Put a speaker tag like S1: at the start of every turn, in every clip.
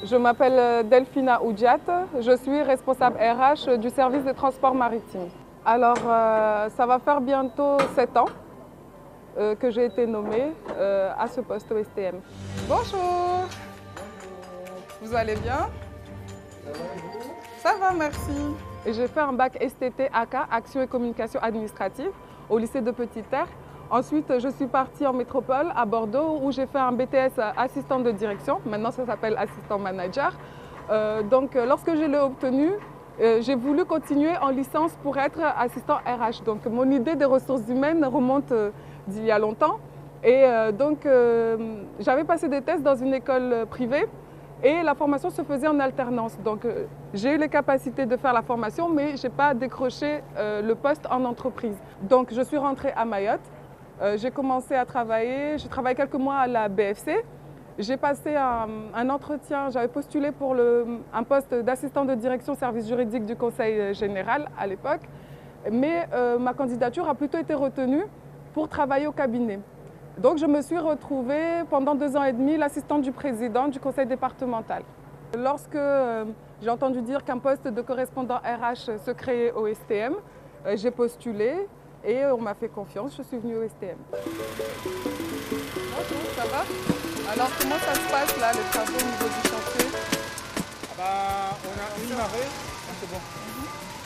S1: Je m'appelle Delphina Oudjat, je suis responsable RH du service des transports maritimes. Alors, ça va faire bientôt 7 ans que j'ai été nommée à ce poste au STM. Bonjour, vous allez bien? Ça va, merci. Et j'ai fait un bac STT AK, Action et Communication Administrative, au lycée de Petite-Terre. Ensuite, je suis partie en métropole, à Bordeaux, où j'ai fait un BTS assistant de direction. Maintenant, ça s'appelle assistant manager. Lorsque je l'ai obtenu, j'ai voulu continuer en licence pour être assistant RH. Donc, mon idée des ressources humaines remonte d'il y a longtemps. J'avais passé des tests dans une école privée et la formation se faisait en alternance. Donc, j'ai eu les capacités de faire la formation, mais je n'ai pas décroché le poste en entreprise. Donc, je suis rentrée à Mayotte. J'ai commencé à travailler, j'ai travaillé quelques mois à la BFC. J'ai passé un entretien, j'avais postulé pour un poste d'assistant de direction service juridique du Conseil général à l'époque. Mais ma candidature a plutôt été retenue pour travailler au cabinet. Donc je me suis retrouvée pendant 2 ans et demi l'assistante du président du conseil départemental. Lorsque j'ai entendu dire qu'un poste de correspondant RH se créait au STM, j'ai postulé. Et on m'a fait confiance, je suis venue au STM. Bonjour, ça va? Alors comment ça se passe là, les travaux au niveau du chantier?
S2: On a une marée, c'est bon.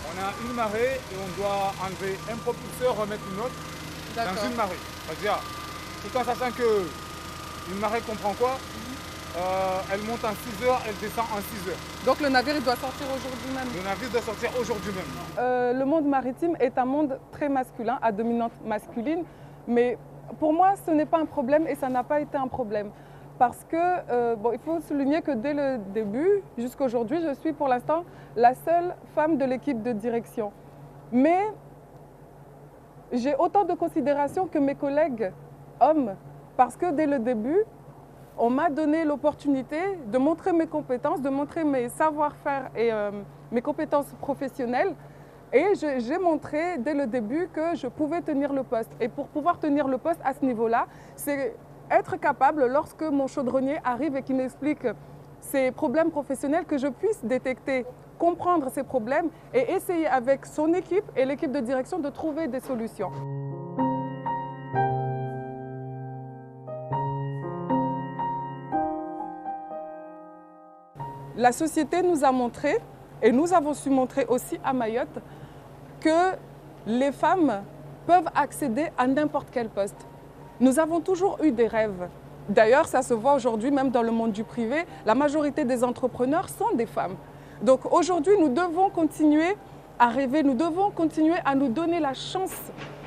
S2: On a une marée et on doit enlever un propulseur, remettre une autre dans une marée. C'est-à-dire, tout en sachant qu'une marée comprend quoi? Elle monte en 6 heures, elle descend en 6 heures.
S1: Donc le navire il doit sortir aujourd'hui même?
S2: Le navire doit sortir aujourd'hui même.
S1: Le monde maritime est un monde très masculin, à dominante masculine. Mais pour moi, ce n'est pas un problème et ça n'a pas été un problème. Parce que, il faut souligner que dès le début, jusqu'à aujourd'hui, je suis pour l'instant la seule femme de l'équipe de direction. Mais j'ai autant de considération que mes collègues hommes. Parce que dès le début, on m'a donné l'opportunité de montrer mes compétences, de montrer mes savoir-faire et mes compétences professionnelles. Et j'ai montré dès le début que je pouvais tenir le poste. Et pour pouvoir tenir le poste à ce niveau-là, c'est être capable, lorsque mon chaudronnier arrive et qu'il m'explique ses problèmes professionnels, que je puisse détecter, comprendre ces problèmes et essayer avec son équipe et l'équipe de direction de trouver des solutions. La société nous a montré, et nous avons su montrer aussi à Mayotte, que les femmes peuvent accéder à n'importe quel poste. Nous avons toujours eu des rêves. D'ailleurs, ça se voit aujourd'hui, même dans le monde du privé, la majorité des entrepreneurs sont des femmes. Donc aujourd'hui, nous devons continuer à rêver, nous devons continuer à nous donner la chance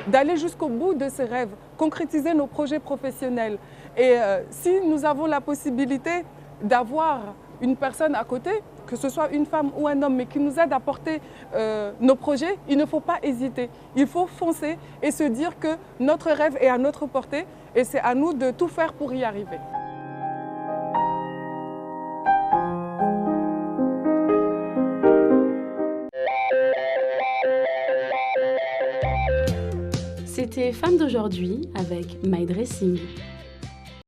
S1: d'aller jusqu'au bout de ces rêves, concrétiser nos projets professionnels. Et si nous avons la possibilité d'avoir une personne à côté, que ce soit une femme ou un homme, mais qui nous aide à porter nos projets, il ne faut pas hésiter. Il faut foncer et se dire que notre rêve est à notre portée et c'est à nous de tout faire pour y arriver.
S3: C'était Femmes d'aujourd'hui avec My Dressing.